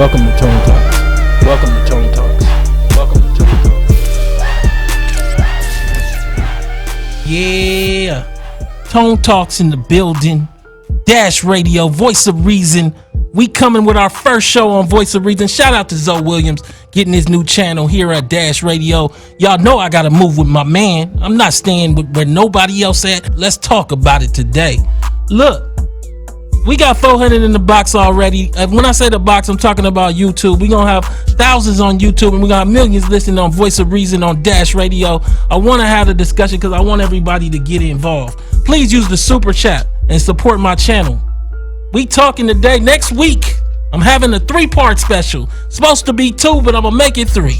Welcome to Tone Talks. Welcome to Tone Talks. Welcome to Tone Talks. Yeah. Tone Talks in the building. Dash Radio, Voice of Reason. We coming with our first show on Voice of Reason. Shout out to Zoe Williams getting his new channel here at Dash Radio. Y'all know I gotta move with my man. I'm not staying with where nobody else at. Let's talk about it today. Look, we got 400 in the box already. When I say the box, I'm talking about YouTube. We're going to have thousands on YouTube, and we got millions listening on Voice of Reason on Dash Radio. I want to have a discussion because I want everybody to get involved. Please use the super chat and support my channel. We talking today. Next week, I'm having a 3-part special. It's supposed to be 2, but I'm going to make it 3.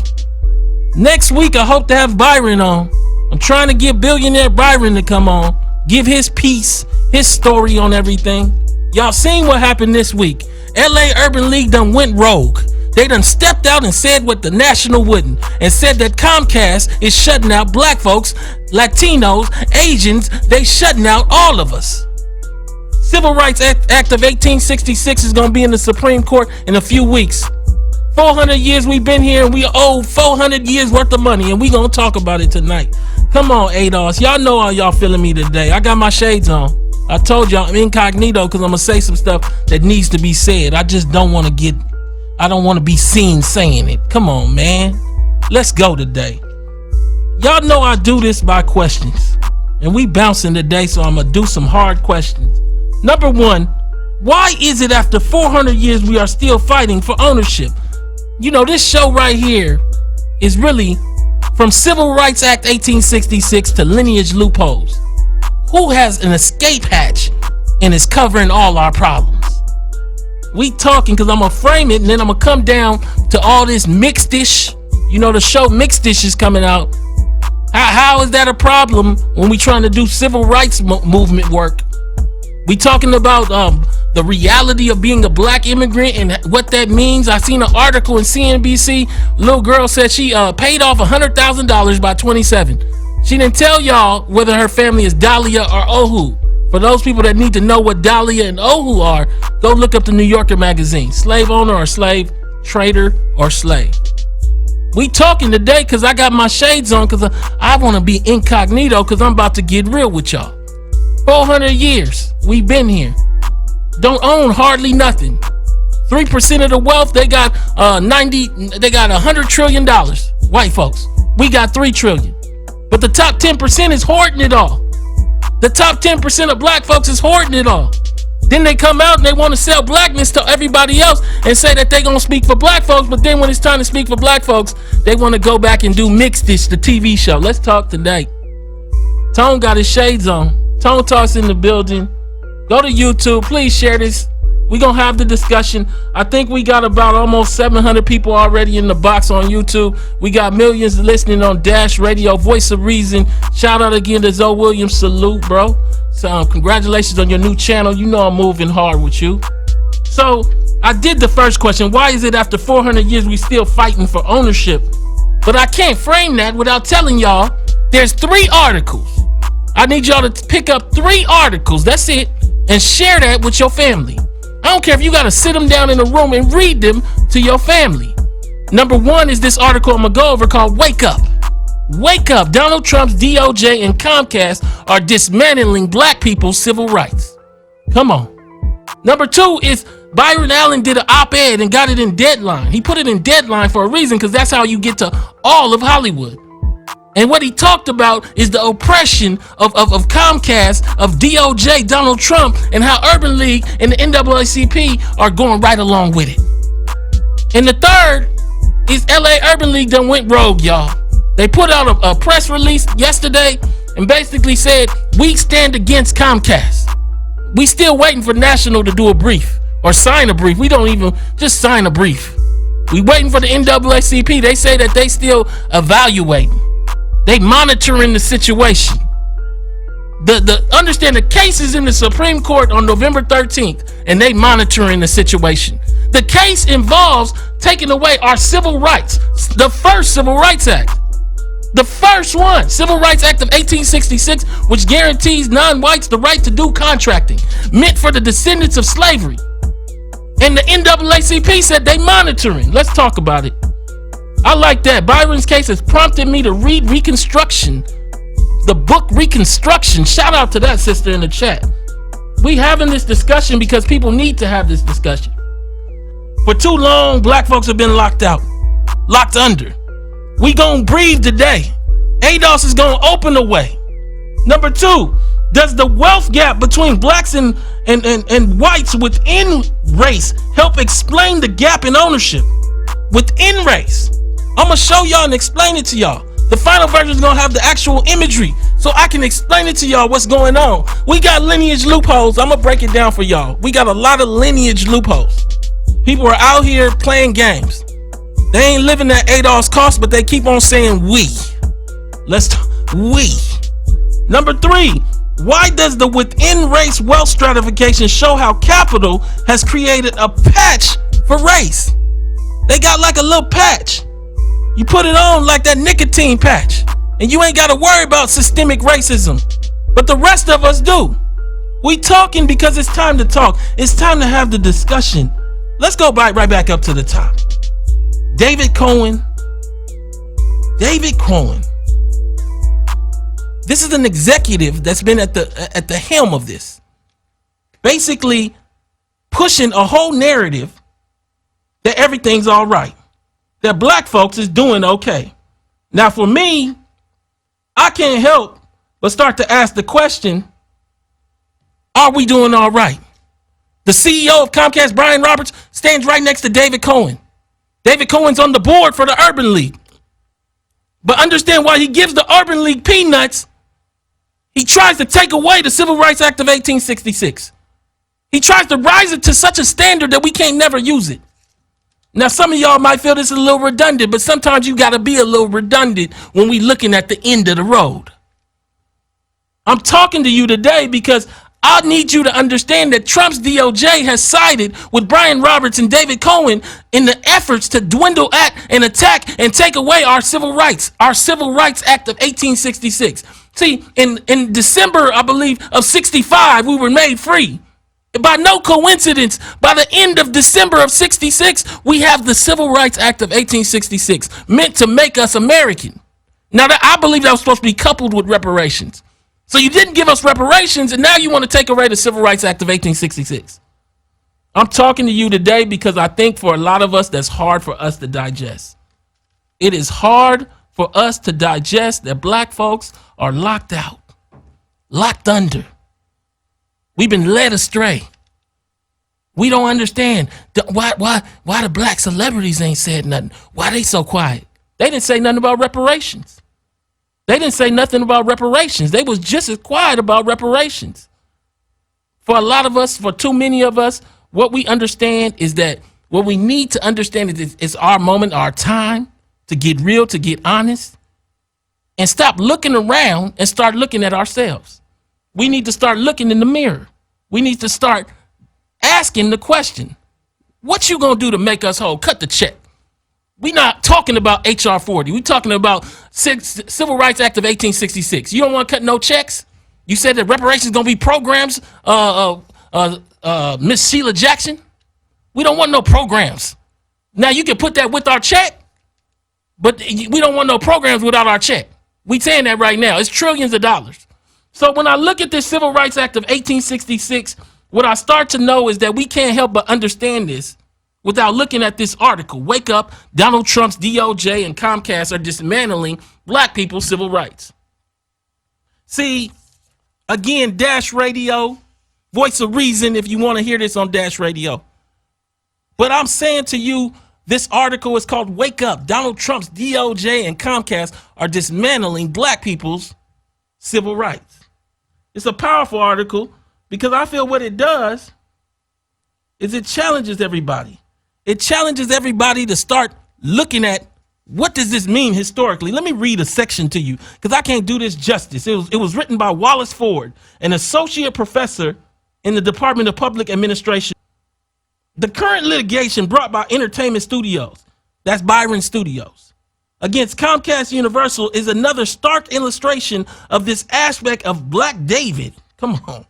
Next week, I hope to have Byron on. I'm trying to get billionaire Byron to come on, give his piece, his story on everything. Y'all seen what happened this week. LA Urban League done went rogue. They done stepped out and said what the National wouldn't, and said that Comcast is shutting out black folks, Latinos, Asians. They shutting out all of us. Civil Rights Act of 1866 is gonna be in the Supreme Court in a few weeks. 400 years we've been here, and we owe 400 years worth of money, and we gonna talk about it tonight. Come on, ADOS. Y'all know how y'all feeling me today. I got my shades on. I told y'all I'm incognito because I'm gonna say some stuff that needs to be said. I just don't want to be seen saying it. Come on, man. Let's go today. Y'all know I do this by questions, and we bouncing today, so I'm gonna do some hard questions. Number one, why is it after 400 years we are still fighting for ownership? You know, this show right here is really from Civil Rights Act 1866 to Lineage loopholes. Who has an escape hatch and is covering all our problems? We talking because I'm gonna frame it, and then I'm gonna come down to all this mixed dish. You know, the show Mixed Dish is coming out. How is that a problem when we trying to do civil rights movement work? We talking about the reality of being a black immigrant and what that means. I seen an article in CNBC. Little girl said she paid off $100,000 by 27. She didn't tell y'all whether her family is Dahlia or Ohu. For those people that need to know what Dahlia and Ohu are, go look up the New Yorker magazine. Slave owner or slave, trader or slave. We talking today because I got my shades on because I want to be incognito because I'm about to get real with y'all. 400 years we've been here. Don't own hardly nothing. 3% of the wealth, they got $100 trillion. White folks, we got 3 trillion. But the top 10% is hoarding it all. The top 10% of black folks is hoarding it all. Then they come out and they want to sell blackness to everybody else and say that they gonna speak for black folks, but then when it's time to speak for black folks, they want to go back and do Mixed Dish, the TV show. Let's talk tonight. Tone got his shades on. Tone Talks in the building. Go to YouTube. Please share this. We're going to have the discussion. I think we got about almost 700 people already in the box on YouTube. We got millions listening on Dash Radio, Voice of Reason. Shout out again to Zoe Williams. Salute, bro. So congratulations on your new channel. You know I'm moving hard with you. So I did the first question. Why is it after 400 years we still fighting for ownership? But I can't frame that without telling y'all there's 3 articles. I need y'all to pick up 3 articles. That's it. And share that with your family. I don't care if you got to sit them down in a room and read them to your family. Number 1 is this article I'm going to go over called Wake Up. Wake Up. Donald Trump's DOJ and Comcast are dismantling black people's civil rights. Come on. Number 2 is Byron Allen did an op-ed and got it in Deadline. He put it in Deadline for a reason because that's how you get to all of Hollywood. And what he talked about is the oppression of Comcast, of DOJ, Donald Trump, and how Urban League and the NAACP are going right along with it. And the 3rd is LA Urban League done went rogue, y'all. They put out a press release yesterday and basically said, we stand against Comcast. We still waiting for National to do a brief or sign a brief. We don't even just sign a brief. We waiting for the NAACP. They say that they still evaluating. They monitoring the situation. Understand the case is in the Supreme Court on November 13th, and they monitoring the situation. The case involves taking away our civil rights. The first Civil Rights Act. The first one, Civil Rights Act of 1866, which guarantees non-whites the right to do contracting, meant for the descendants of slavery. And the NAACP said they monitoring. Let's talk about it. I like that. Byron's case has prompted me to read Reconstruction, the book Reconstruction. Shout out to that sister in the chat. We having this discussion because people need to have this discussion. For too long, black folks have been locked out, locked under. We gonna breathe today. ADOS is gonna open the way. Number two, does the wealth gap between blacks and whites within race help explain the gap in ownership within race? I'm gonna show y'all and explain it to y'all. The final version is gonna have the actual imagery so I can explain it to y'all what's going on. We got lineage loopholes. I'm gonna break it down for y'all. We got a lot of lineage loopholes. People are out here playing games. They ain't living at ADOS cost, but they keep on saying we. We. Number three, why does the within race wealth stratification show how capital has created a patch for race? They got like a little patch. You put it on like that nicotine patch, and you ain't got to worry about systemic racism. But the rest of us do. We talking because it's time to talk. It's time to have the discussion. Let's go right back up to the top. David Cohen. This is an executive that's been at the helm of this, basically pushing a whole narrative that everything's all right, that black folks is doing okay. Now for me, I can't help but start to ask the question, are we doing all right? The CEO of Comcast, Brian Roberts, stands right next to David Cohen. David Cohen's on the board for the Urban League. But understand why he gives the Urban League peanuts. He tries to take away the Civil Rights Act of 1866. He tries to rise it to such a standard that we can't never use it. Now, some of y'all might feel this is a little redundant, but sometimes you got to be a little redundant when we looking at the end of the road. I'm talking to you today because I need you to understand that Trump's DOJ has sided with Brian Roberts and David Cohen in the efforts to dwindle at and attack and take away our civil rights Act of 1866. See, in December, I believe, of 65, we were made free. By no coincidence, by the end of December of 66, we have the Civil Rights Act of 1866, meant to make us American. Now, I believe that was supposed to be coupled with reparations. So you didn't give us reparations, and now you want to take away the Civil Rights Act of 1866. I'm talking to you today because I think for a lot of us, that's hard for us to digest. It is hard for us to digest that black folks are locked out, locked under. We've been led astray. We don't understand why the black celebrities ain't said nothing. Why they so quiet? They didn't say nothing about reparations. They didn't say nothing about reparations. They was just as quiet about reparations. For a lot of us, for too many of us, what we understand is that what we need to understand is it's our moment, our time to get real, to get honest, and stop looking around and start looking at ourselves. We need to start looking in the mirror. We need to start asking the question, what you gonna do to make us whole? Cut the check. We not talking about HR 40. We talking about Civil Rights Act of 1866. You don't want to cut no checks? You said that reparations gonna be programs, Miss Sheila Jackson? We don't want no programs. Now you can put that with our check, but we don't want no programs without our check. We saying that right now. It's trillions of dollars. So when I look at this Civil Rights Act of 1866, what I start to know is that we can't help but understand this without looking at this article. Wake up, Donald Trump's DOJ and Comcast are dismantling black people's civil rights. See, again, Dash Radio, Voice of Reason, if you want to hear this on Dash Radio. But I'm saying to you, this article is called Wake Up, Donald Trump's DOJ and Comcast are dismantling black people's civil rights. It's a powerful article because I feel what it does is it challenges everybody. It challenges everybody to start looking at what does this mean historically. Let me read a section to you because I can't do this justice. It was written by Wallace Ford, an associate professor in the Department of Public Administration. The current litigation brought by Entertainment Studios, that's Byron Studios, against Comcast Universal is another stark illustration of this aspect of Black David. Come on.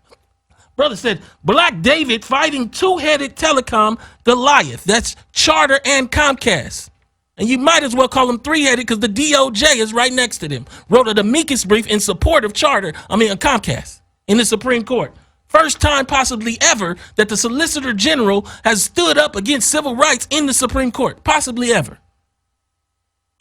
Brother said, Black David fighting two-headed telecom Goliath. That's Charter and Comcast. And you might as well call them three-headed because the DOJ is right next to them. Wrote an amicus brief in support of Comcast in the Supreme Court. First time possibly ever that the Solicitor General has stood up against civil rights in the Supreme Court. Possibly ever.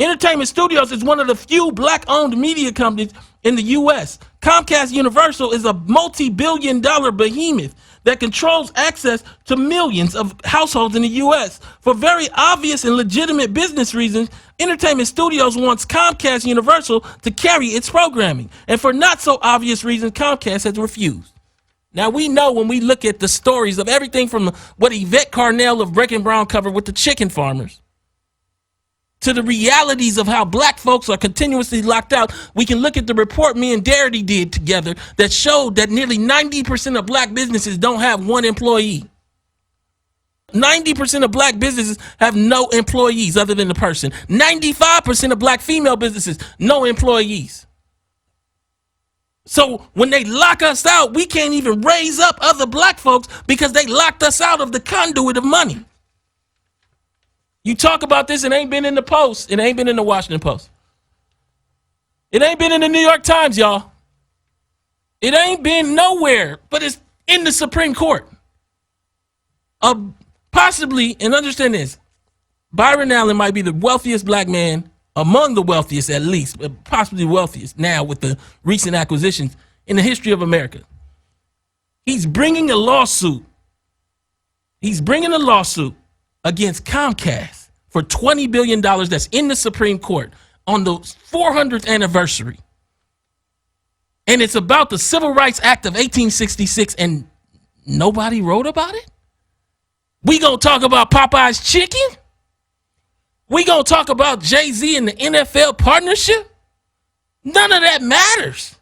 Entertainment Studios is one of the few black-owned media companies in the U.S. Comcast Universal is a multi-billion-dollar behemoth that controls access to millions of households in the U.S. For very obvious and legitimate business reasons, Entertainment Studios wants Comcast Universal to carry its programming. And for not so obvious reasons, Comcast has refused. Now, we know when we look at the stories of everything from what Yvette Carnell of Breaking Brown covered with the chicken farmers, to the realities of how black folks are continuously locked out, we can look at the report me and Darity did together that showed that nearly 90% of black businesses don't have one employee. 90% of black businesses have no employees other than the person. 95% of black female businesses, no employees. So when they lock us out, we can't even raise up other black folks because they locked us out of the conduit of money. You talk about this, it ain't been in the Post. It ain't been in the Washington Post. It ain't been in the New York Times, y'all. It ain't been nowhere, but it's in the Supreme Court. Possibly, and understand this, Byron Allen might be the wealthiest black man, among the wealthiest at least, but possibly wealthiest now with the recent acquisitions in the history of America. He's bringing a lawsuit. Against Comcast for $20 billion that's in the Supreme Court on the 400th anniversary. And it's about the Civil Rights Act of 1866, and nobody wrote about it? We gonna talk about Popeye's chicken? We gonna talk about Jay-Z and the NFL partnership? None of that matters.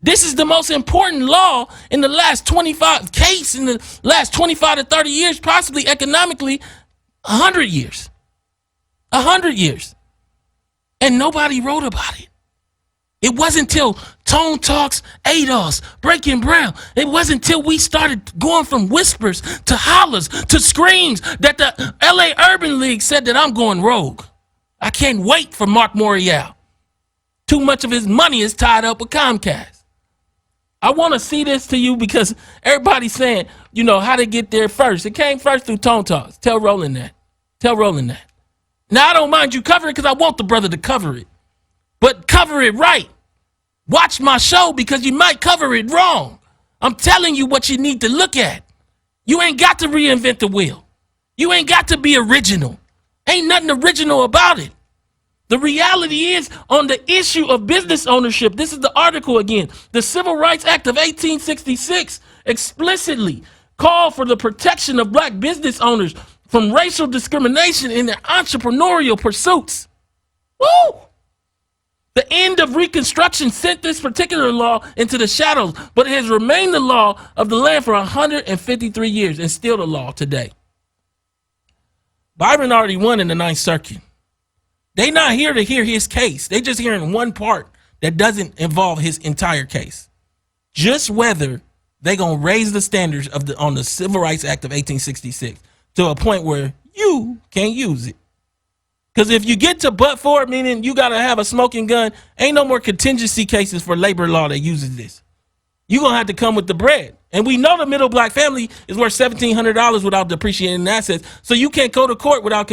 This is the most important law in the last 25 to 30 years, possibly economically 100 years. 100 years. And nobody wrote about it. It wasn't till Tone Talks, ADOS, Breaking Brown. It wasn't till we started going from whispers to hollers to screams that the LA Urban League said that I'm going rogue. I can't wait for Mark Morial. Too much of his money is tied up with Comcast. I want to see this to you because everybody's saying, how to get there first. It came first through Tone Talks. Tell Roland that. Now, I don't mind you covering it because I want the brother to cover it. But cover it right. Watch my show because you might cover it wrong. I'm telling you what you need to look at. You ain't got to reinvent the wheel. You ain't got to be original. Ain't nothing original about it. The reality is, on the issue of business ownership, this is the article again. The Civil Rights Act of 1866 explicitly called for the protection of black business owners from racial discrimination in their entrepreneurial pursuits. Woo! The end of Reconstruction sent this particular law into the shadows, but it has remained the law of the land for 153 years and still the law today. Byron already won in the Ninth Circuit. They not here to hear his case. They just hearing one part that doesn't involve his entire case. Just whether they gonna raise the standards on the Civil Rights Act of 1866 to a point where you can't use it. Because if you get to but for it, meaning you gotta have a smoking gun, ain't no more contingency cases for labor law that uses this. You're gonna have to come with the bread. And we know the middle black family is worth $1,700 without depreciating assets. So you can't go to court without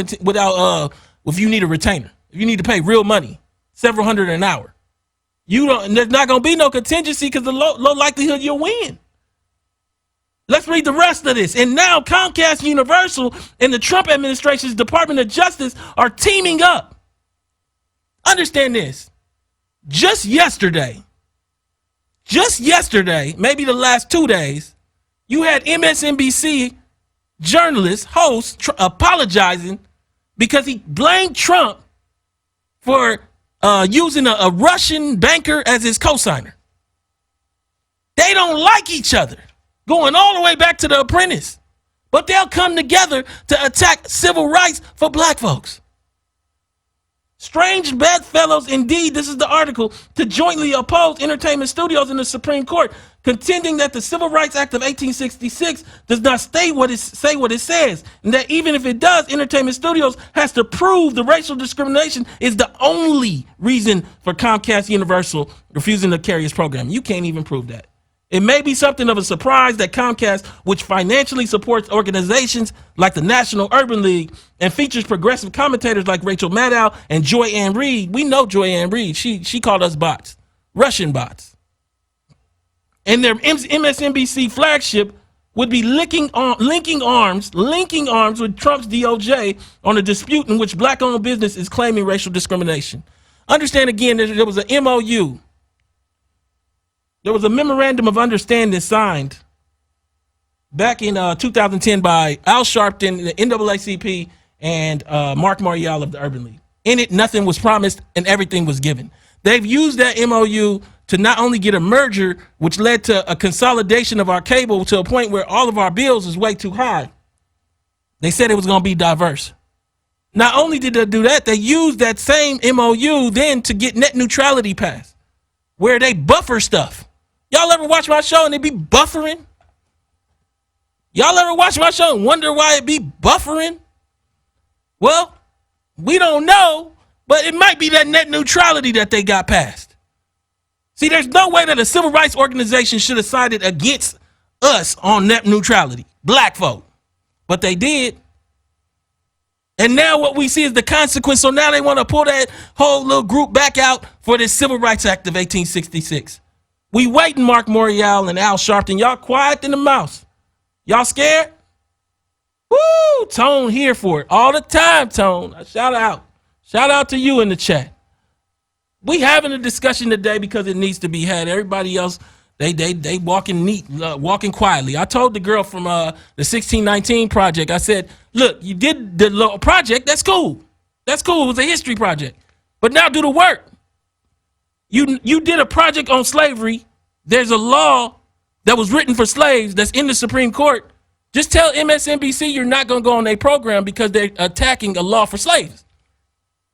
if you need a retainer, if you need to pay real money, several hundred an hour, there's not going to be no contingency because the low likelihood you'll win. Let's read the rest of this. And now Comcast Universal and the Trump administration's Department of Justice are teaming up. Understand this. Just yesterday, maybe the last 2 days, you had MSNBC journalist, host, apologizing because he blamed Trump for using a Russian banker as his cosigner. They don't like each other, going all the way back to The Apprentice. But they'll come together to attack civil rights for black folks. Strange bedfellows indeed, this is the article, to jointly oppose Entertainment Studios in the Supreme Court. contending that the Civil Rights Act of 1866 does not say what it says, and that even if it does, Entertainment Studios has to prove the racial discrimination is the only reason for Comcast Universal refusing to carry its program. You can't even prove that. It may be something of a surprise that Comcast, which financially supports organizations like the National Urban League and features progressive commentators like Rachel Maddow and Joy Ann Reid. We know Joy Ann Reid. She called us bots, Russian bots. And their MSNBC flagship would be linking arms with Trump's DOJ on a dispute in which black-owned business is claiming racial discrimination. Understand again, there was an MOU. There was a memorandum of understanding signed back in 2010 by Al Sharpton, the NAACP, and Mark Morial of the Urban League. In it, nothing was promised and everything was given. They've used that MOU to not only get a merger, which led to a consolidation of our cable to a point where all of our bills is way too high. They said it was going to be diverse. Not only did they do that, they used that same MOU then to get net neutrality passed, where they buffer stuff. Y'all ever watch my show and it be buffering? Y'all ever watch my show and wonder why it be buffering? Well, we don't know, but it might be that net neutrality that they got passed. See, there's no way that a civil rights organization should have sided against us on net neutrality, black folk, but they did. And now what we see is the consequence. So now they want to pull that whole little group back out for this Civil Rights Act of 1866. We waiting, Mark Morial and Al Sharpton. Y'all quiet than the mouse. Y'all scared? Woo! Tone here for it all the time, Tone. Shout out. Shout out to you in the chat. We having a discussion today because it needs to be had. Everybody else, they walking quietly. I told the girl from the 1619 project, I said, look, you did the little project. That's cool. That's cool. It was a history project. But now do the work. You did a project on slavery. There's a law that was written for slaves that's in the Supreme Court. Just tell MSNBC you're not going to go on their program because they're attacking a law for slaves.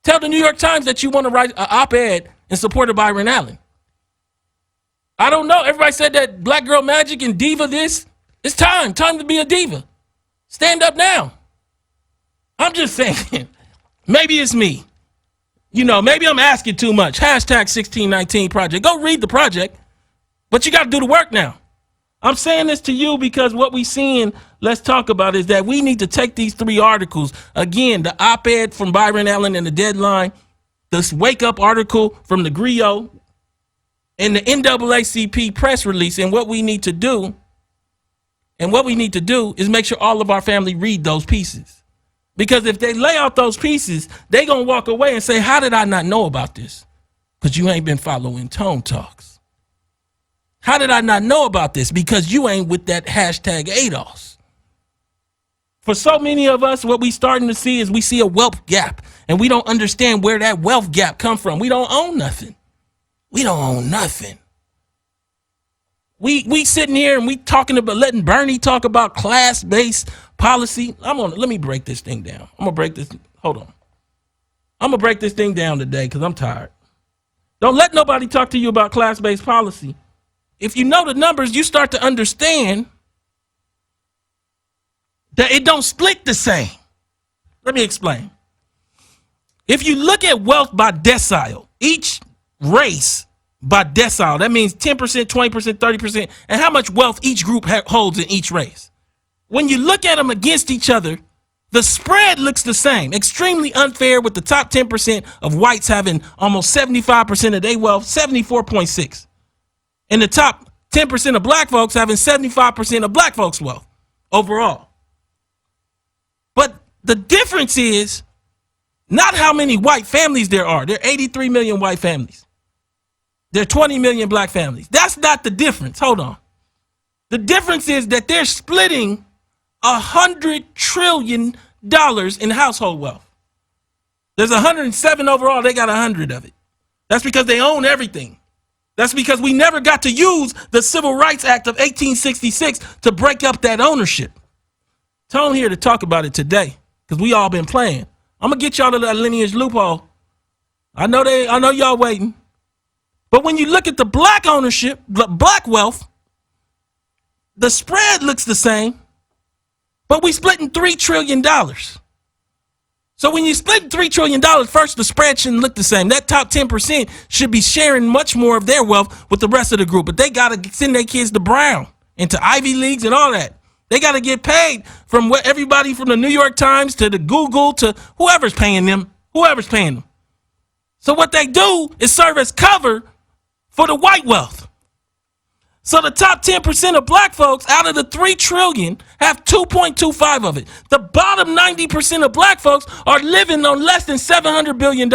Tell the New York Times that you want to write an op-ed in support of Byron Allen. I don't know. Everybody said that Black Girl Magic and Diva this. It's time to be a diva. Stand up now. I'm just saying, maybe it's me. You know, maybe I'm asking too much. Hashtag 1619 project. Go read the project, but you got to do the work now. I'm saying this to you because what we seeing, let's talk about, is that we need to take these three articles. Again, the op-ed from Byron Allen in the Deadline, this wake up article from the Griot, and the NAACP press release. And what we need to do, is make sure all of our family read those pieces. Because if they lay out those pieces, they gonna walk away and say, how did I not know about this? Because you ain't been following Tone Talks. How did I not know about this? Because you ain't with that hashtag ADOS. For so many of us, what we starting to see is we see a wealth gap, and we don't understand where that wealth gap come from. We don't own nothing. We don't own nothing. We sitting here and we talking about letting Bernie talk about class-based policy. Let me break this thing down. Hold on. I'm gonna break this thing down today because I'm tired. Don't let nobody talk to you about class-based policy. If you know the numbers, you start to understand that it don't split the same. Let me explain. If you look at wealth by decile, each race by decile, that means 10%, 20%, 30%, and how much wealth each group holds in each race. When you look at them against each other, the spread looks the same. Extremely unfair, with the top 10% of whites having almost 75% of their wealth, 74.6. And the top 10% of black folks having 75% of black folks' wealth overall. But the difference is not how many white families there are. There are 83 million white families. There are 20 million black families. That's not the difference. Hold on. The difference is that they're splitting $100 trillion in household wealth. There's 107 overall. They got 100 of it. That's because they own everything. That's because we never got to use the Civil Rights Act of 1866 to break up that ownership. Tone here to talk about it today because we all been playing. I'm gonna get y'all to that Lineage loophole. I know y'all waiting. But when you look at the black ownership, black wealth, the spread looks the same, but we splitting $3 trillion. So when you split $3 trillion, first, the spread shouldn't look the same. That top 10% should be sharing much more of their wealth with the rest of the group. But they got to send their kids to Brown, into Ivy Leagues and all that. They got to get paid from what everybody from the New York Times to the Google to whoever's paying them. So what they do is serve as cover for the white wealth. So the top 10% of black folks out of the $3 trillion have 2.25 of it. The bottom 90% of black folks are living on less than $700 billion,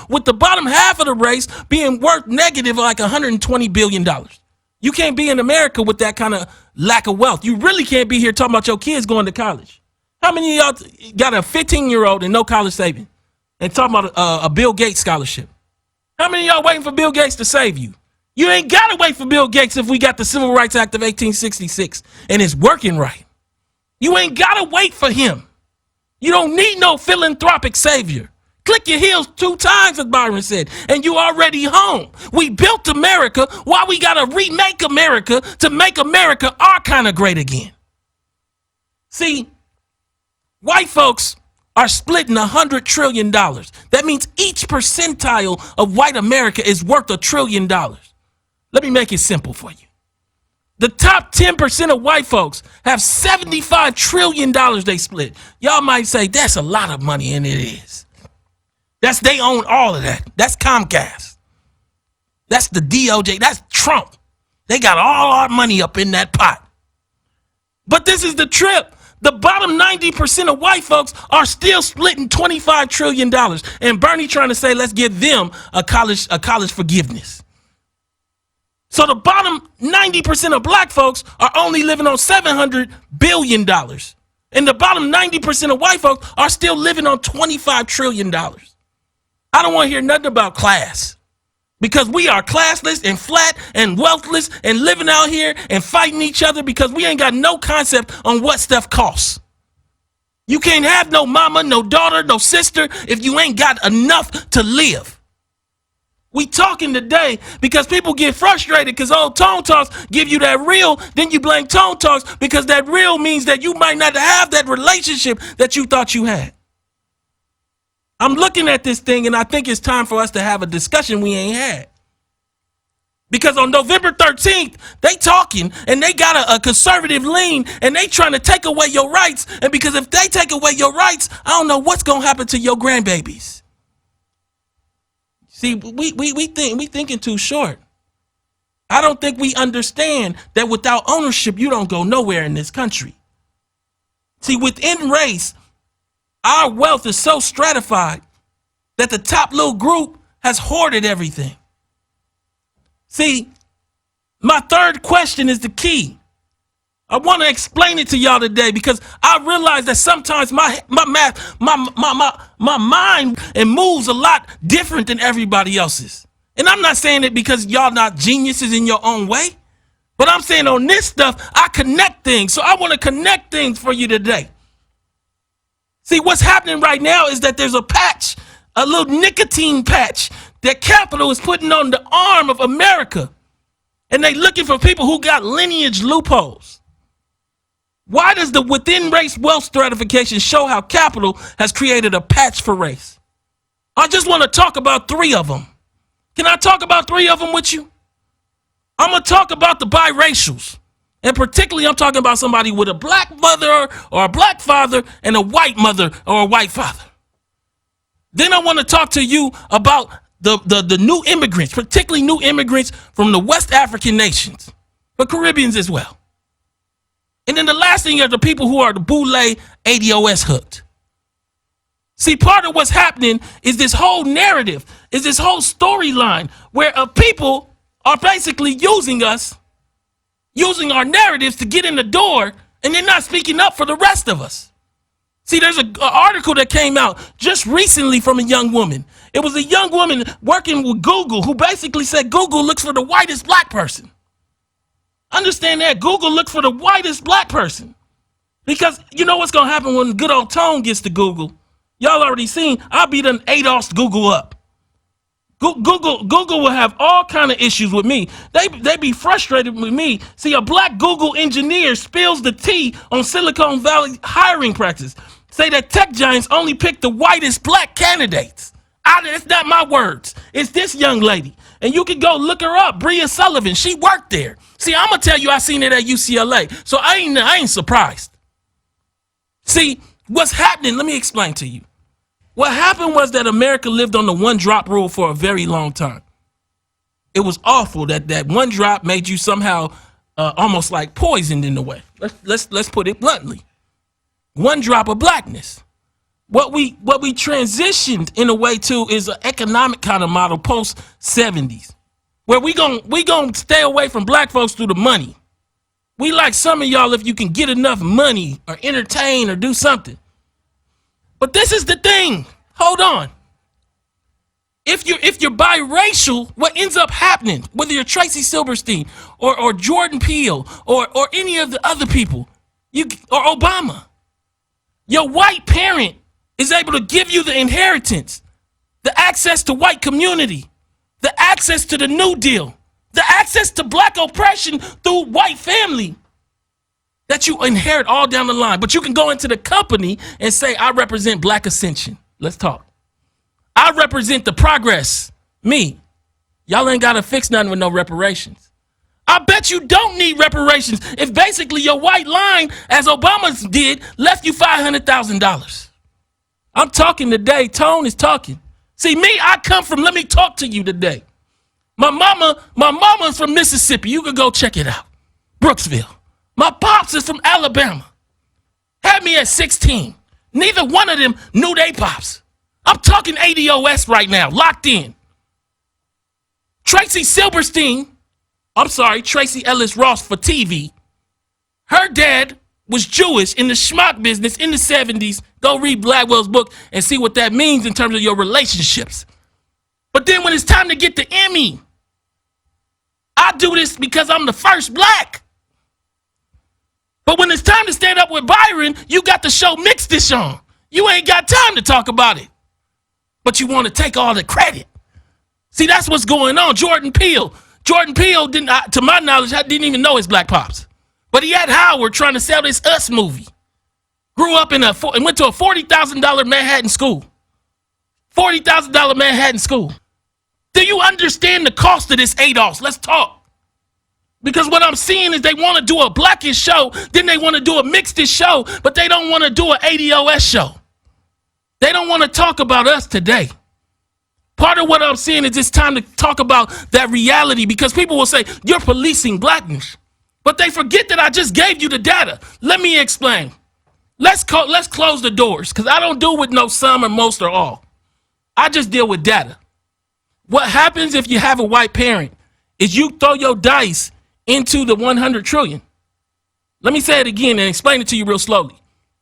with the bottom half of the race being worth negative like $120 billion. You can't be in America with that kind of lack of wealth. You really can't be here talking about your kids going to college. How many of y'all got a 15-year-old and no college saving and talking about a Bill Gates scholarship? How many of y'all waiting for Bill Gates to save you? You ain't got to wait for Bill Gates if we got the Civil Rights Act of 1866 and it's working right. You ain't got to wait for him. You don't need no philanthropic savior. Click your heels 2 times, as Byron said, and you already home. We built America. Why we got to remake America to make America our kind of great again? See, white folks are splitting $100 trillion. That means each percentile of white America is worth $1 trillion. Let me make it simple for you. The top 10% of white folks have $75 trillion they split. Y'all might say that's a lot of money, and it is. They own all of that. That's Comcast. That's the DOJ. That's Trump. They got all our money up in that pot. But this is the trip. The bottom 90% of white folks are still splitting $25 trillion. And Bernie trying to say, let's give them a college forgiveness. So the bottom 90% of black folks are only living on $700 billion. And the bottom 90% of white folks are still living on $25 trillion. I don't want to hear nothing about class, because we are classless and flat and wealthless and living out here and fighting each other because we ain't got no concept on what stuff costs. You can't have no mama, no daughter, no sister if you ain't got enough to live. We talking today because people get frustrated because old Tone Talks give you that real, then you blame Tone Talks because that real means that you might not have that relationship that you thought you had. I'm looking at this thing and I think it's time for us to have a discussion we ain't had. Because on November 13th, they talking and they got a conservative lean and they trying to take away your rights. And because if they take away your rights, I don't know what's going to happen to your grandbabies. See, we thinking too short. I don't think we understand that without ownership, you don't go nowhere in this country. See, within race, our wealth is so stratified that the top little group has hoarded everything. See, my third question is the key. I want to explain it to y'all today because I realize that sometimes my mind and moves a lot different than everybody else's. And I'm not saying it because y'all not geniuses in your own way, but I'm saying on this stuff, I connect things. So I want to connect things for you today. See, what's happening right now is that there's a patch, a little nicotine patch that capital is putting on the arm of America. And they looking for people who got lineage loopholes. Why does the within race wealth stratification show how capital has created a patch for race? I just want to talk about 3 of them. Can I talk about 3 of them with you? I'm going to talk about the biracials. And particularly, I'm talking about somebody with a black mother or a black father and a white mother or a white father. Then I want to talk to you about the new immigrants, particularly new immigrants from the West African nations, but Caribbeans as well. And then the last thing are the people who are the Boule ADOS hooked. See, part of what's happening is this whole narrative, is this whole storyline where people are basically using us, using our narratives to get in the door, and they're not speaking up for the rest of us. See, there's an article that came out just recently from a young woman. It was a young woman working with Google who basically said Google looks for the whitest black person. Understand that Google looks for the whitest black person. Because you know what's going to happen when good old Tone gets to Google? Y'all already seen, I'll be done ADOS Google up. Google will have all kind of issues with me. They be frustrated with me. See, a black Google engineer spills the tea on Silicon Valley hiring practices. Say that tech giants only pick the whitest black candidates. It's not my words. It's this young lady. And you can go look her up, Bria Sullivan. She worked there. See, I'm going to tell you I seen it at UCLA. So I ain't surprised. See, what's happening, let me explain to you. What happened was that America lived on the one drop rule for a very long time. It was awful that one drop made you somehow almost like poisoned in a way. Let's put it bluntly. One drop of blackness. What we transitioned in a way to is an economic kind of model post 70s, where we gon' stay away from black folks through the money. We like some of y'all if you can get enough money or entertain or do something. But this is the thing. Hold on. If you're biracial, what ends up happening, whether you're Tracy Silverstein or Jordan Peele or any of the other people, or Obama, your white parent is able to give you the inheritance, the access to white community, the access to the New Deal, the access to black oppression through white family that you inherit all down the line. But you can go into the company and say, I represent black ascension. Let's talk. I represent the progress. Me. Y'all ain't got to fix nothing with no reparations. I bet you don't need reparations if basically your white line, as Obama did, left you $500,000. I'm talking today. Tone is talking. See, me, I come from, let me talk to you today. My mama's from Mississippi. You can go check it out. Brooksville. My pops is from Alabama. Had me at 16. Neither one of them knew they pops. I'm talking ADOS right now, locked in. Tracy Ellis Ross for TV. Her dad was Jewish in the schmuck business in the 70s. Go read Gladwell's book and see what that means in terms of your relationships. But then when it's time to get the Emmy, I do this because I'm the first black. But when it's time to stand up with Byron, you got the show Mixed Dish on. You ain't got time to talk about it. But you want to take all the credit. See, that's what's going on. Jordan Peele didn't, to my knowledge, didn't even know his black pops. But he had Howard trying to sell this Us movie. Grew up and went to a $40,000 Manhattan school. $40,000 Manhattan school. Do you understand the cost of this ADOS? Let's talk. Because what I'm seeing is they want to do a blackish show, then they want to do a mixed-ish show, but they don't want to do an ADOS show. They don't want to talk about us today. Part of what I'm seeing is it's time to talk about that reality, because people will say, you're policing blackness. But they forget that I just gave you the data. Let me explain. Let's close the doors, because I don't do with no some or most or all. I just deal with data. What happens if you have a white parent is you throw your dice into the 100 trillion. Let me say it again and explain it to you real slowly.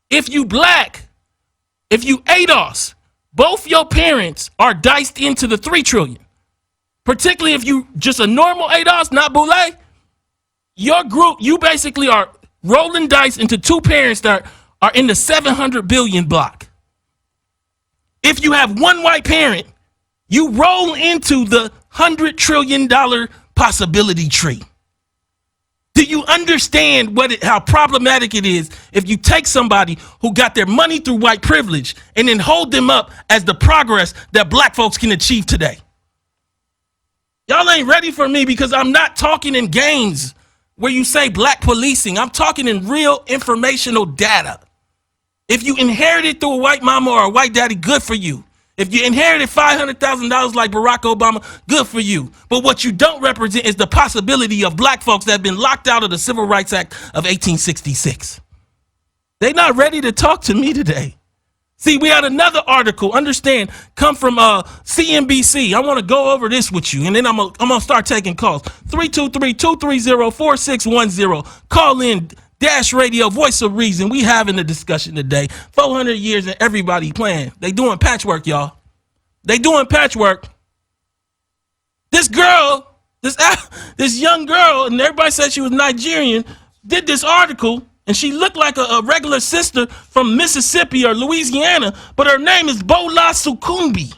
If you black, if you ADOS, both your parents are diced into the 3 trillion. Particularly if you just a normal ADOS, not boule, your group, you basically are rolling dice into two parents that are in the 700 billion block. If you have one white parent, you roll into the $100 trillion possibility tree. Do you understand how problematic it is if you take somebody who got their money through white privilege and then hold them up as the progress that black folks can achieve today? Y'all ain't ready for me because I'm not talking in games where you say black policing. I'm talking in real informational data. If you inherited through a white mama or a white daddy, good for you. If you inherited $500,000 like Barack Obama, good for you. But what you don't represent is the possibility of black folks that have been locked out of the Civil Rights Act of 1866. They're not ready to talk to me today. See, we had another article, understand, come from CNBC. I want to go over this with you, and then I'm gonna start taking calls. 323-230-4610. Call in. Dash Radio, Voice of Reason. We having a discussion today. 400 years and everybody playing. They doing patchwork, y'all. They doing patchwork. This girl, this young girl, and everybody said she was Nigerian, did this article, and she looked like a regular sister from Mississippi or Louisiana, but her name is Bola Sukumbi.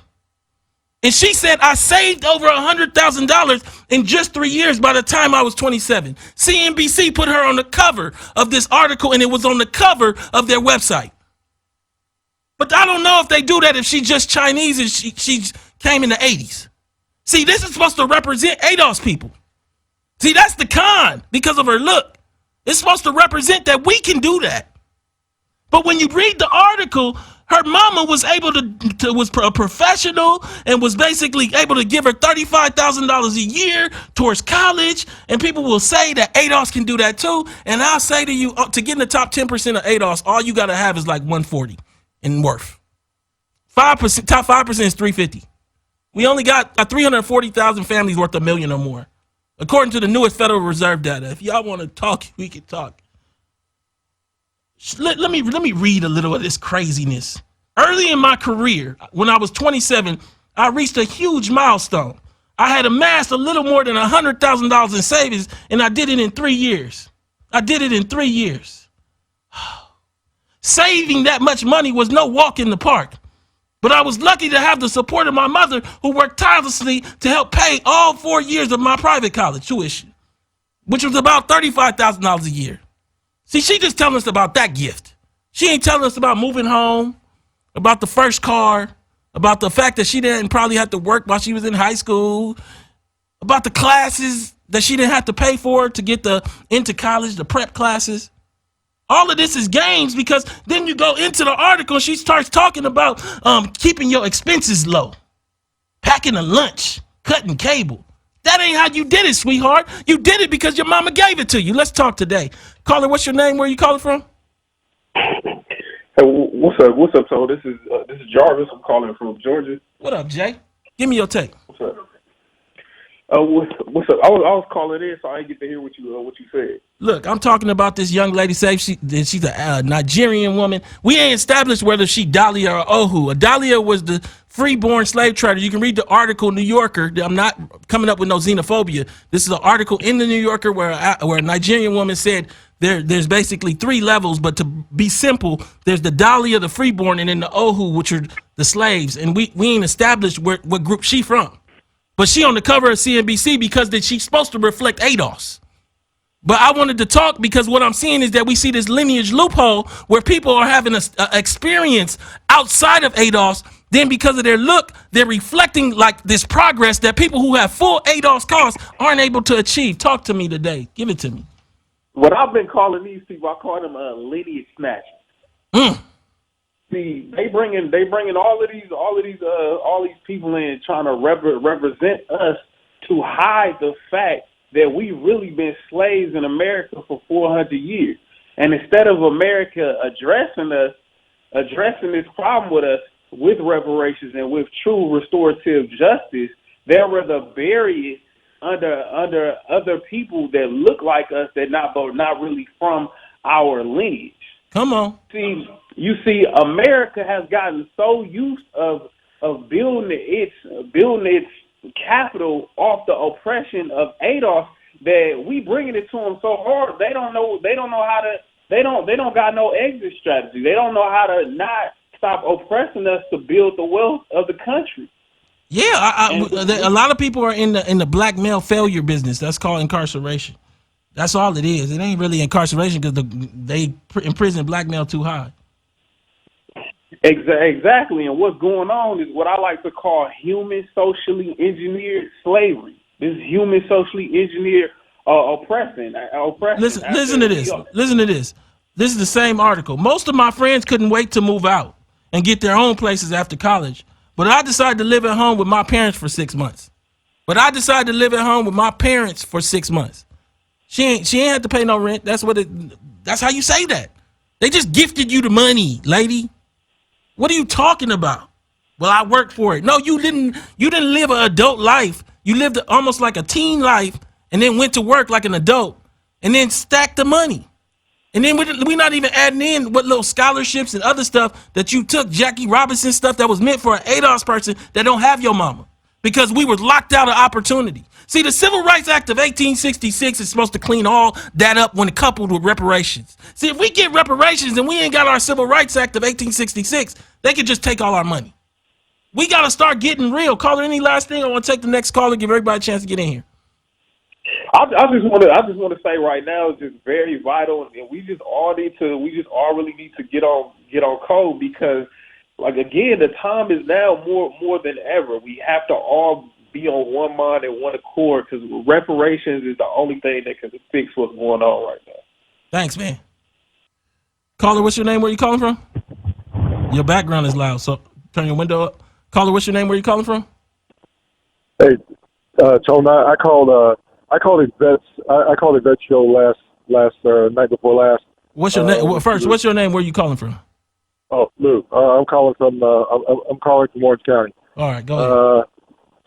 And she said, I saved over $100,000 in just 3 years by the time I was 27. CNBC put her on the cover of this article, and it was on the cover of their website. But I don't know if they do that if she's just Chinese and she came in the 80s. See, this is supposed to represent ADOS people. See, that's the con because of her look. It's supposed to represent that we can do that. But when you read the article, her mama was able was a professional and was basically able to give her $35,000 a year towards college. And people will say that ADOS can do that too. And I'll say to you, to get in the top 10% of ADOS, all you got to have is like 140 in worth. 5%, top 5% is 350. We only got 340,000 families worth $1 million or more, according to the newest Federal Reserve data. If y'all want to talk, we can talk. Let me read a little of this craziness. Early in my career, when I was 27, I reached a huge milestone. I had amassed a little more than $100,000 in savings, and I did it in 3 years. Saving that much money was no walk in the park. But I was lucky to have the support of my mother, who worked tirelessly to help pay all 4 years of my private college tuition, which was about $35,000 a year. See, she just telling us about that gift. She ain't telling us about moving home, about the first car, about the fact that she didn't probably have to work while she was in high school, about the classes that she didn't have to pay for to get into college, the prep classes. All of this is games, because then you go into the article and she starts talking about keeping your expenses low, packing a lunch, cutting cable. That ain't how you did it, sweetheart. You did it because your mama gave it to you. Let's talk today. Caller, what's your name? Where you calling from? Hey, what's up? What's up, so this is Jarvis. I'm calling from Georgia. What up, Jay? Give me your take. What's up? What's up? I was calling in, so I didn't get to hear what you said. Look, I'm talking about this young lady. Say she's a Nigerian woman. We ain't established whether she Dahlia or Ohu. Dahlia was the freeborn slave trader. You can read the article, New Yorker. I'm not coming up with no xenophobia. This is an article in the New Yorker where a Nigerian woman said there's basically 3 levels, but to be simple, there's the Dahlia, the freeborn, and then the Ohu, which are the slaves. And we ain't established what group she from. But she on the cover of CNBC because she's supposed to reflect ADOS. But I wanted to talk because what I'm seeing is that we see this lineage loophole where people are having an experience outside of ADOS. Then because of their look, they're reflecting like this progress that people who have full ADOS costs aren't able to achieve. Talk to me today. Give it to me. What I've been calling these people, I call them lineage snatchers. See, they bringing all these people in trying to represent us to hide the fact that we really been slaves in America for 400 years. And instead of America addressing this problem with us with reparations and with true restorative justice, they rather bury it under other people that look like us that not really from our lineage. Come on. You see, America has gotten so used of building its capital off the oppression of ADOS that we bringing it to them so hard they don't got no exit strategy. They don't know how to not stop oppressing us to build the wealth of the country. Yeah, a lot of people are in the black male failure business. That's called incarceration. That's all it is. It ain't really incarceration because they imprison black male too high. Exactly, and what's going on is what I like to call human socially engineered slavery. This human socially engineered oppression. Listen to this. Listen to this. This is the same article. Most of my friends couldn't wait to move out and get their own places after college, but I decided to live at home with my parents for 6 months. She ain't had to pay no rent. That's how you say that. They just gifted you the money, lady. What are you talking about? Well, I worked for it. No, you didn't live an adult life. You lived almost like a teen life and then went to work like an adult and then stacked the money. And then we're not even adding in what little scholarships and other stuff that you took, Jackie Robinson stuff that was meant for an ADOS person that don't have your mama because we were locked out of opportunity. See, the Civil Rights Act of 1866 is supposed to clean all that up when coupled with reparations. See, if we get reparations and we ain't got our Civil Rights Act of 1866, they could just take all our money. We got to start getting real. Caller, any last thing? I want to take the next caller, give everybody a chance to get in here. I just want to say right now it's just very vital, and we just all really need to get on code, because, like, again, the time is now more than ever. We have to all be on one mind and one accord, because reparations is the only thing that can fix what's going on right now. Thanks, man. Caller, what's your name? Where you calling from? Your background is loud, so turn your window up. Caller, what's your name? Where you calling from? Hey, Tone, I called it Vets show last night before last. What's your name? Well, first, what's your name? Where you calling from? Oh, Lou. I'm calling from Orange County. All right, go ahead.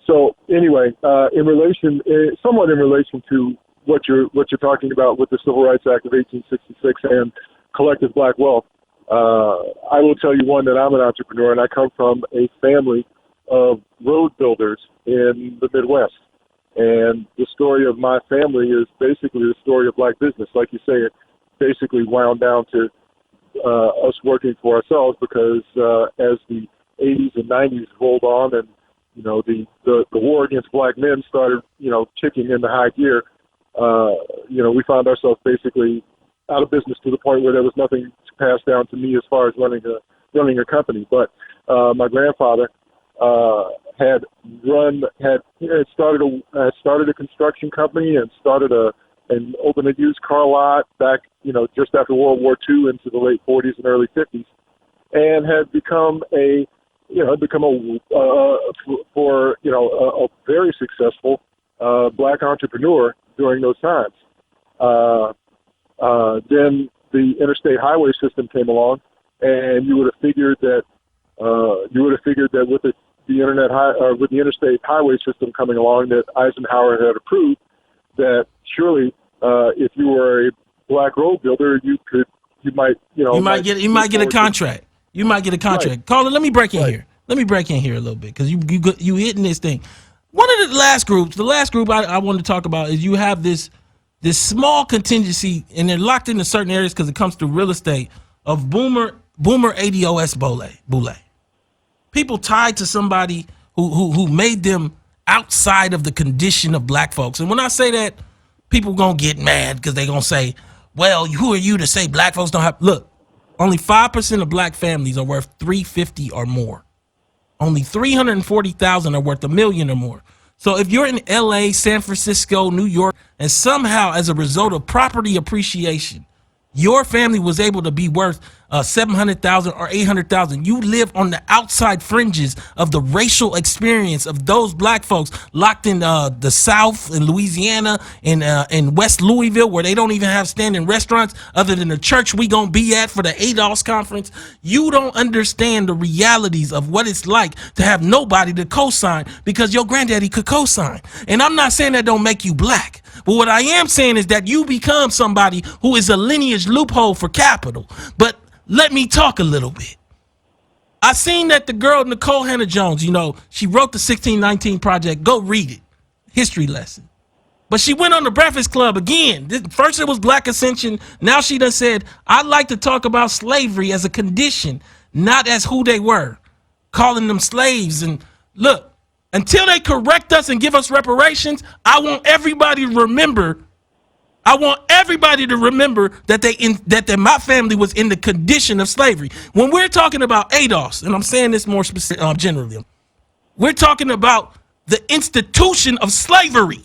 So anyway, somewhat in relation to what you're talking about with the Civil Rights Act of 1866 and collective black wealth, I will tell you one, that I'm an entrepreneur, and I come from a family of road builders in the Midwest. And the story of my family is basically the story of black business. Like you say, it basically wound down to us working for ourselves, because as the 80s and 90s rolled on, and the war against black men started kicking into high gear, we found ourselves basically out of business, to the point where there was nothing to pass down to me as far as running a company. But my grandfather had started a construction company, and opened a used car lot back just after World War II into the late 40s and early 50s, and had become a very successful black entrepreneur during those times. Then the interstate highway system came along, and you would have figured that with the interstate highway system coming along, that Eisenhower had approved, that surely if you were a black road builder, you might get a contract. You might get a contract. Right. Caller, let me break in here. Let me break in here a little bit, because you hitting this thing. One of the last group I wanted to talk about is you have this small contingency, and they're locked into certain areas because it comes through real estate, of boomer ADOS boule. People tied to somebody who made them outside of the condition of black folks. And when I say that, people gonna get mad, because they gonna say, well, who are you to say black folks don't have... Look, only 5% of black families are worth $350 or more. Only 340,000 are worth $1 million or more. So if you're in LA, San Francisco, New York, and somehow as a result of property appreciation, your family was able to be worth 700,000 or 800,000. You live on the outside fringes of the racial experience of those black folks locked in the South, in Louisiana, in West Louisville, where they don't even have standing restaurants other than the church we gonna be at for the ADOS conference. You don't understand the realities of what it's like to have nobody to co-sign, because your granddaddy could co-sign. And I'm not saying that don't make you black, but what I am saying is that you become somebody who is a lineage loophole for capital. But let me talk a little bit. I seen that the girl, Nicole Hannah-Jones, she wrote the 1619 Project. Go read it. History lesson. But she went on the Breakfast Club again. First it was Black Ascension. Now she done said, I'd like to talk about slavery as a condition, not as who they were, calling them slaves. And look, until they correct us and give us reparations, I want everybody to remember that my family was in the condition of slavery. When we're talking about ADOS, and I'm saying this more generally, we're talking about the institution of slavery.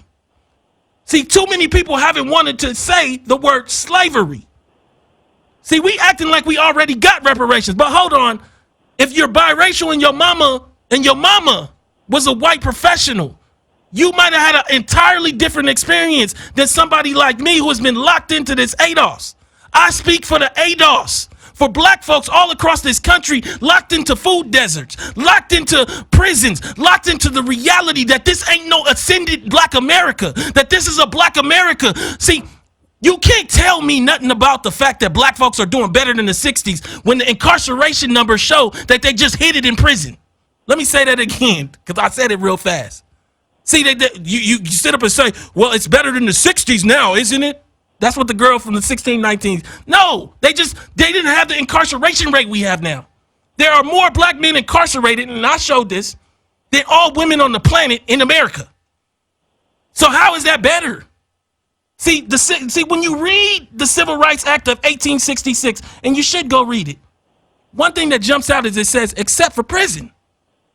See, too many people haven't wanted to say the word slavery. See, we acting like we already got reparations, but hold on. If you're biracial and your mama was a white professional, you might have had an entirely different experience than somebody like me who has been locked into this ADOS. I speak for the ADOS, for black folks all across this country, locked into food deserts, locked into prisons, locked into the reality that this ain't no ascended black America, that this is a black America. See, you can't tell me nothing about the fact that black folks are doing better than the 60s when the incarceration numbers show that they just hit it in prison. Let me say that again, because I said it real fast. See, you sit up and say, well, it's better than the 60s now, isn't it? That's what the girl from the 1619s. No, they didn't have the incarceration rate we have now. There are more black men incarcerated, and I showed this, than all women on the planet in America. So how is that better? See, when you read the Civil Rights Act of 1866, and you should go read it, one thing that jumps out is it says, except for prison.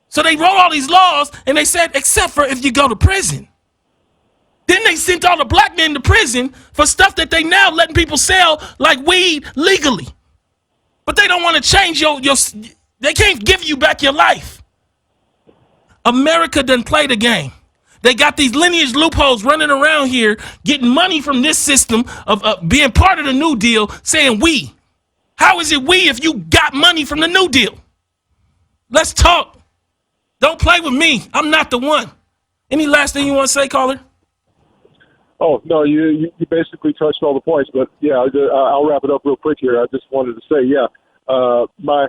So they wrote all these laws, and they said, except for if you go to prison. Then they sent all the black men to prison for stuff that they now letting people sell like weed legally. But they don't want to change they can't give you back your life. America doesn't play the game. They got these lineage loopholes running around here, getting money from this system of being part of the New Deal, saying we. How is it we if you got money from the New Deal? Let's talk. Don't play with me. I'm not the one. Any last thing you want to say, caller? Oh, no, you basically touched all the points, but yeah, I'll wrap it up real quick here. I just wanted to say, my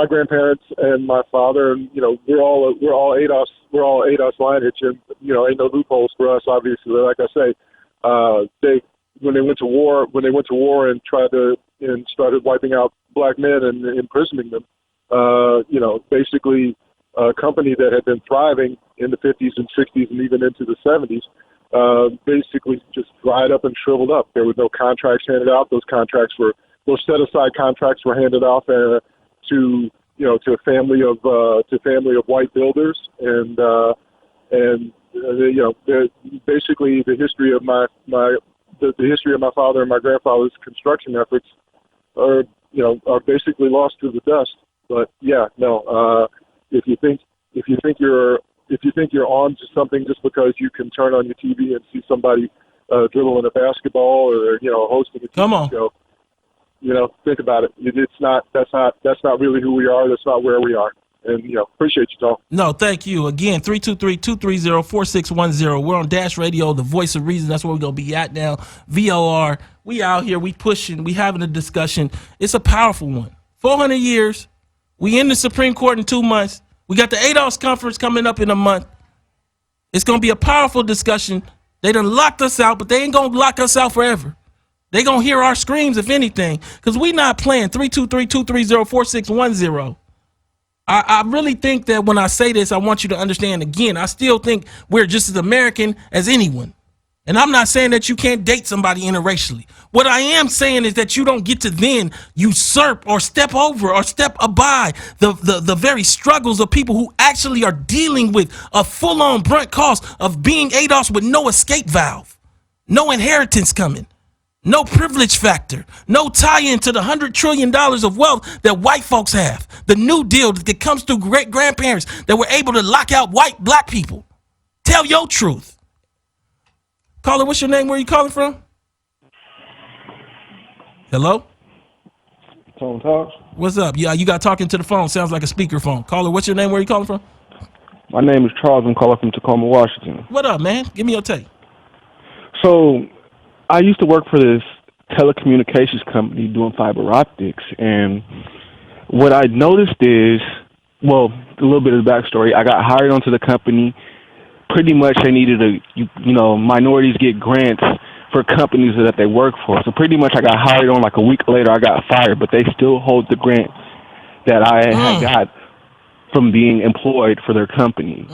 grandparents and my father, and we're all ADOS lineage, and ain't no loopholes for us. Obviously, like I say, when they went to war and started wiping out black men and imprisoning them, basically a company that had been thriving in the 50s and 60s and even into the 70s, basically just dried up and shriveled up. There were no contracts handed out. Those contracts those set aside contracts were handed off to a family of white builders, and basically the history of the history of my father and my grandfather's construction efforts are basically lost to the dust. But if you think you're on to something just because you can turn on your TV and see somebody dribbling a basketball or hosting a TV show, think about it. That's not really who we are. That's not where we are. And appreciate you, Tom. No, thank you again. 323-230-4610. We're on Dash Radio, the voice of reason. That's where we're gonna be at now. VOR. We out here. We pushing. We having a discussion. It's a powerful one. 400 years. We in the Supreme Court in 2 months. We got the ADOS conference coming up in a month. It's gonna be a powerful discussion. They done locked us out, but they ain't gonna lock us out forever. They gonna hear our screams, if anything, because we not playing. 323-230-4610. I really think that when I say this, I want you to understand again, I still think we're just as American as anyone. And I'm not saying that you can't date somebody interracially. What I am saying is that you don't get to then usurp or step over or step by the very struggles of people who actually are dealing with a full-on brunt cost of being ADOS with no escape valve, no inheritance coming, no privilege factor, no tie-in to the $100 trillion of wealth that white folks have. The New Deal that comes through great-grandparents that were able to lock out black people. Tell your truth. Caller, what's your name? Where are you calling from? Hello? Phone talks. What's up? Yeah, you got talking to the phone. Sounds like a speakerphone. Caller, what's your name? Where are you calling from? My name is Charles. I'm calling from Tacoma, Washington. What up, man? Give me your take. So, I used to work for this telecommunications company doing fiber optics, and what I noticed is, well, a little bit of the backstory. I got hired onto the company. Pretty much they needed minorities get grants for companies that they work for. So pretty much I got hired on, like a week later I got fired, but they still hold the grant that I had got from being employed for their company.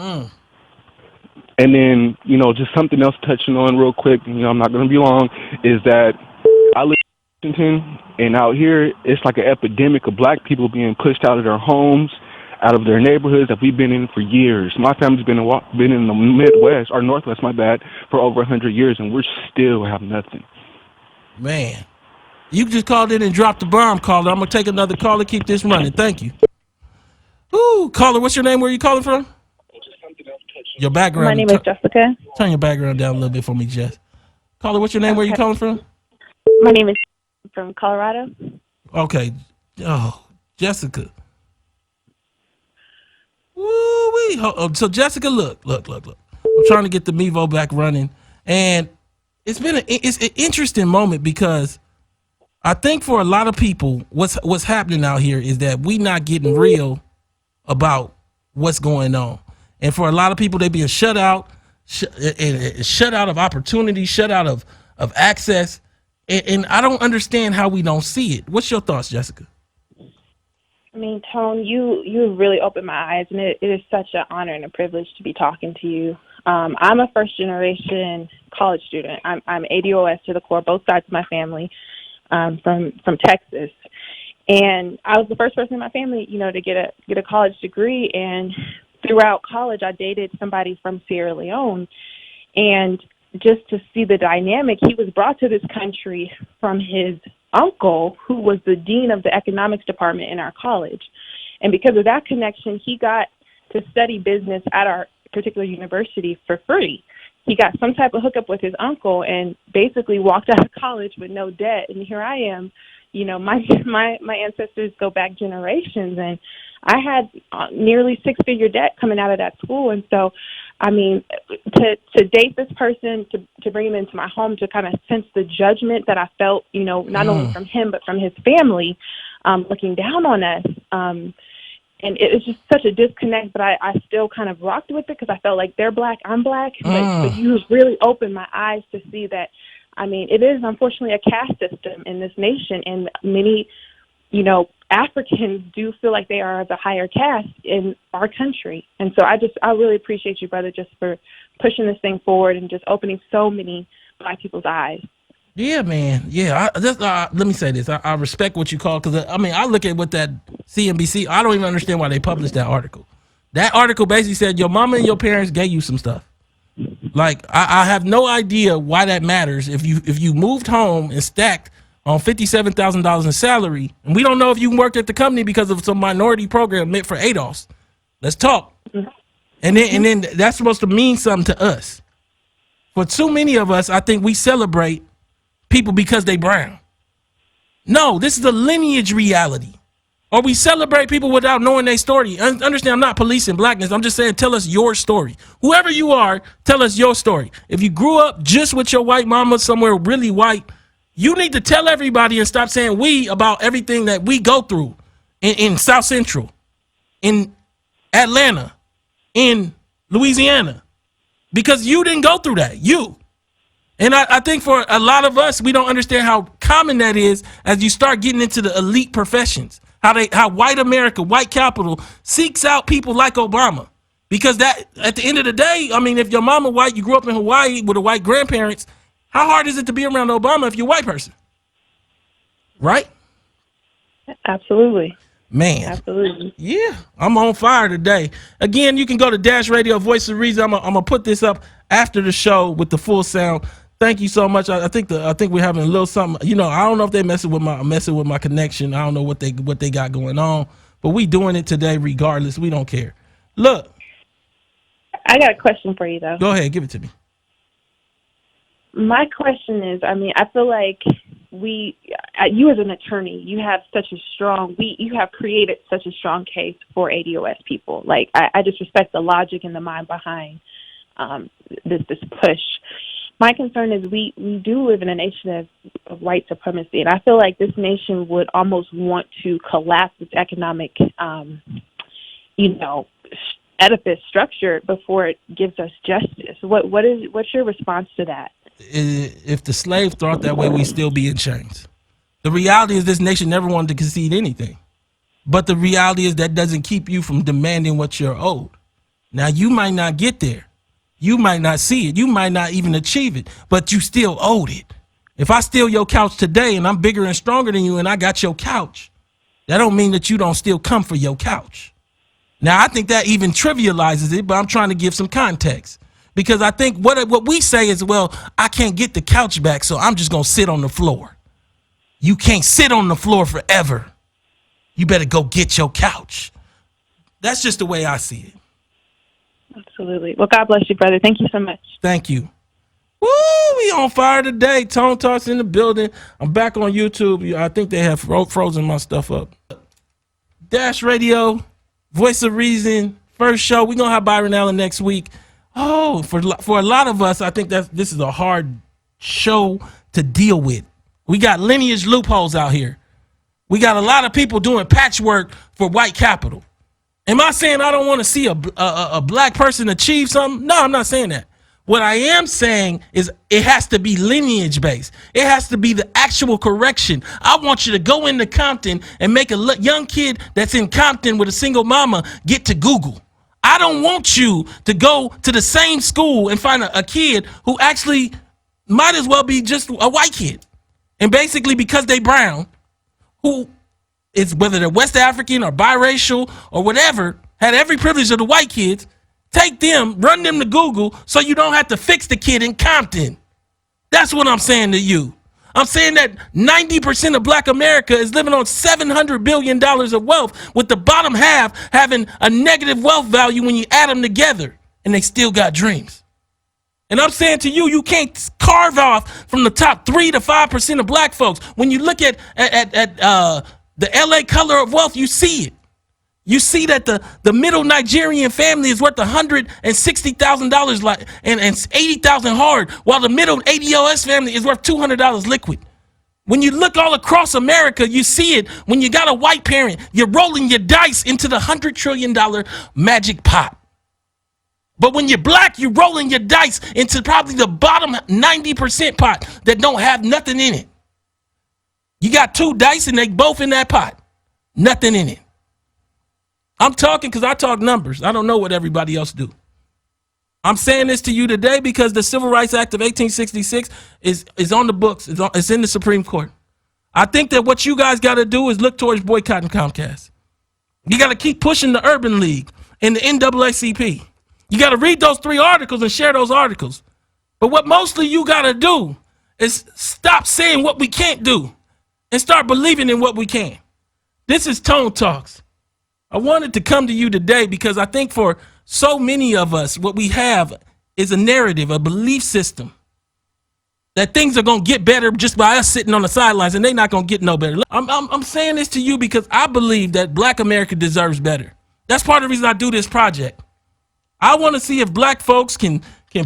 And then, just something else touching on real quick, I'm not going to be long, is that I live in Washington, and out here it's like an epidemic of black people being pushed out of their homes, out of their neighborhoods that we've been in for years. My family's been in the Midwest, or Northwest, my bad, for over 100 years, and we still have nothing. Man, you just called in and dropped the bomb, caller. I'm going to take another call and keep this running. Thank you. Ooh, caller, what's your name? Where are you calling from? Your background. My name is Jessica. Turn your background down a little bit for me, Jess. Caller, what's your name? Where are you calling from? My name is from Colorado. Okay. Oh, Jessica. Woo-wee. So Jessica, look. I'm trying to get the Mevo back running, and it's an interesting moment because I think for a lot of people, what's happening out here is that we not getting real about what's going on, and for a lot of people, they being shut out of opportunity, shut out of access, and I don't understand how we don't see it. What's your thoughts, Jessica? I mean, Tone, you really opened my eyes, and it is such an honor and a privilege to be talking to you. I'm a first-generation college student. I'm ADOS to the core, both sides of my family, from Texas. And I was the first person in my family, to get a college degree. And throughout college, I dated somebody from Sierra Leone. And just to see the dynamic, he was brought to this country from his uncle, who was the dean of the economics department in our college. And because of that connection, he got to study business at our particular university for free. He got some type of hookup with his uncle and basically walked out of college with no debt. And here I am. My ancestors go back generations, and I had nearly six-figure debt coming out of that school. And so, I mean, to date this person, to bring him into my home, to kind of sense the judgment that I felt, not only from him but from his family, looking down on us. And it was just such a disconnect, but I still kind of rocked with it because I felt like they're black, I'm black. But you really opened my eyes to see that, I mean, it is unfortunately a caste system in this nation, and many, Africans do feel like they are the higher caste in our country. And so I really appreciate you, brother, just for pushing this thing forward and just opening so many black people's eyes. Yeah, man. Yeah. Let me say this. I respect what you call, because I look at what that CNBC, I don't even understand why they published that article. That article basically said your mama and your parents gave you some stuff. Like, I have no idea why that matters. If you moved home and stacked on $57,000 in salary, and we don't know if you worked at the company because of some minority program meant for ADOS. Let's talk. And then that's supposed to mean something to us. For too many of us, I think we celebrate people because they brown. No, this is a lineage reality. Or we celebrate people without knowing their story. Understand, I'm not policing blackness. I'm just saying, tell us your story. Whoever you are, tell us your story. If you grew up just with your white mama somewhere really white, you need to tell everybody and stop saying we about everything that we go through in South Central, in Atlanta, in Louisiana, because you didn't go through that. And I think for a lot of us, we don't understand how common that is as you start getting into the elite professions. How white America, white capital, seeks out people like Obama. Because that, at the end of the day, I mean, if your mama white, you grew up in Hawaii with a white grandparents, how hard is it to be around Obama if you're a white person? Right? Absolutely. Man. Absolutely. Yeah, I'm on fire today. Again, you can go to Dash Radio, Voice of Reason. I'm gonna put this up after the show with the full sound. Thank you so much. I think we're having a little something. I don't know if they messing with my connection. I don't know what they got going on, but we doing it today regardless. We don't care. Look, I got a question for you though. Go ahead, give it to me. My question is, I mean, I feel like you as an attorney, you have you have created such a strong case for ADOS people. Like, I just respect the logic and the mind behind this push. My concern is we do live in a nation of white supremacy, and I feel like this nation would almost want to collapse its economic, edifice structure before it gives us justice. What's your response to that? If the slave thought that way, we'd still be in chains. The reality is this nation never wanted to concede anything. But the reality is that doesn't keep you from demanding what you're owed. Now, you might not get there. You might not see it. You might not even achieve it, but you still owed it. If I steal your couch today and I'm bigger and stronger than you and I got your couch, that don't mean that you don't still come for your couch. Now, I think that even trivializes it, but I'm trying to give some context. Because I think what we say is, well, I can't get the couch back, so I'm just going to sit on the floor. You can't sit on the floor forever. You better go get your couch. That's just the way I see it. Absolutely. Well, God bless you, brother. Thank you so much. Thank you. Woo, we on fire today. Tone Talks in the building. I'm back on YouTube. I think they have frozen my stuff up. Dash Radio, Voice of Reason, first show. We're going to have Byron Allen next week. Oh, for a lot of us, I think this is a hard show to deal with. We got lineage loopholes out here. We got a lot of people doing patchwork for white capital. Am I saying I don't want to see a black person achieve something? No, I'm not saying that. What I am saying is it has to be lineage based. It has to be the actual correction. I want you to go into Compton and make a young kid that's in Compton with a single mama get to Google. I don't want you to go to the same school and find a kid who actually might as well be just a white kid. And basically because they brown, who is, whether they're West African or biracial or whatever, had every privilege of the white kids, take them, run them to Google so you don't have to fix the kid in Compton. That's what I'm saying to you. I'm saying that 90% of black America is living on $700 billion of wealth, with the bottom half having a negative wealth value when you add them together, and they still got dreams. And I'm saying to you, you can't carve off from the top 3 to 5% of black folks. When you look at the LA color of wealth, you see it. You see that the middle Nigerian family is worth $160,000 and $80,000 hard, while the middle ADOS family is worth $200 liquid. When you look all across America, you see it. When you got a white parent, you're rolling your dice into the $100 trillion magic pot. But when you're black, you're rolling your dice into probably the bottom 90% pot that don't have nothing in it. You got 2 dice and they both in that pot. Nothing in it. I'm talking because I talk numbers. I don't know what everybody else do. I'm saying this to you today because the Civil Rights Act of 1866 is on the books. It's in the Supreme Court. I think that what you guys got to do is look towards boycotting Comcast. You got to keep pushing the Urban League and the NAACP. You got to read those 3 articles and share those articles. But what mostly you got to do is stop saying what we can't do and start believing in what we can. This is Tone Talks. I wanted to come to you today because I think for so many of us, what we have is a narrative, a belief system that things are going to get better just by us sitting on the sidelines, and they're not going to get no better. I'm saying this to you because I believe that black America deserves better. That's part of the reason I do this project. I want to see if black folks can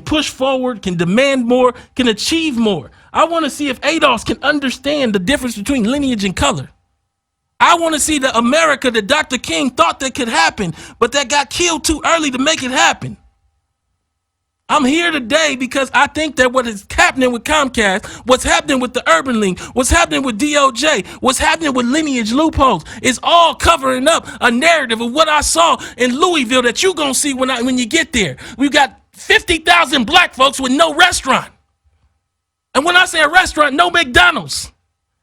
push forward, can demand more, can achieve more. I want to see if ADOS can understand the difference between lineage and color. I want to see the America that Dr. King thought that could happen, but that got killed too early to make it happen. I'm here today because I think that what is happening with Comcast, what's happening with the Urban League, what's happening with DOJ, what's happening with Lineage loopholes is all covering up a narrative of what I saw in Louisville that you're going to see when you get there. We've got 50,000 black folks with no restaurant. And when I say a restaurant, no McDonald's.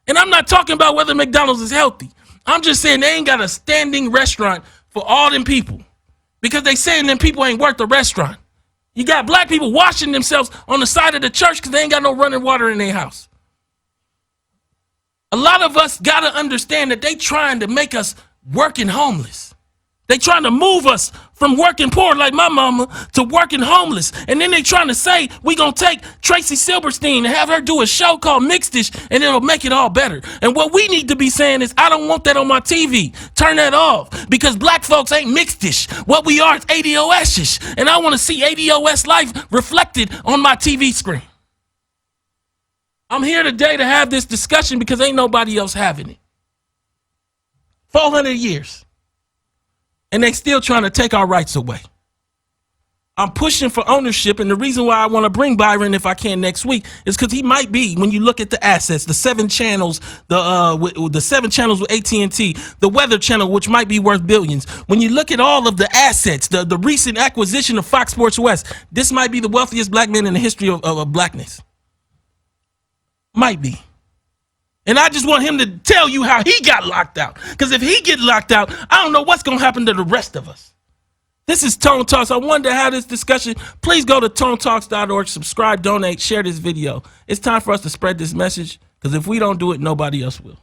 And I'm not talking about whether McDonald's is healthy. I'm just saying they ain't got a standing restaurant for all them people because they saying them people ain't worth the restaurant. You got black people washing themselves on the side of the church because they ain't got no running water in their house. A lot of us got to understand that they trying to make us working homeless. They trying to move us from working poor like my mama to working homeless. And then they trying to say we going to take Tracy Silverstein and have her do a show called Mixed Dish and it'll make it all better. And what we need to be saying is I don't want that on my TV. Turn that off because black folks ain't Mixed Dish. What we are is ADOS-ish. And I want to see ADOS life reflected on my TV screen. I'm here today to have this discussion because ain't nobody else having it. 400 years. And they still trying to take our rights away. I'm pushing for ownership, and the reason why I want to bring Byron, if I can, next week, is because he might be, when you look at the assets, the 7 channels, the 7 channels with AT&T, the Weather Channel, which might be worth billions. When you look at all of the assets, the recent acquisition of Fox Sports West, this might be the wealthiest black man in the history of blackness. Might be. And I just want him to tell you how he got locked out. Because if he get locked out, I don't know what's going to happen to the rest of us. This is Tone Talks. I wanted to have this discussion. Please go to tonetalks.org, subscribe, donate, share this video. It's time for us to spread this message because if we don't do it, nobody else will.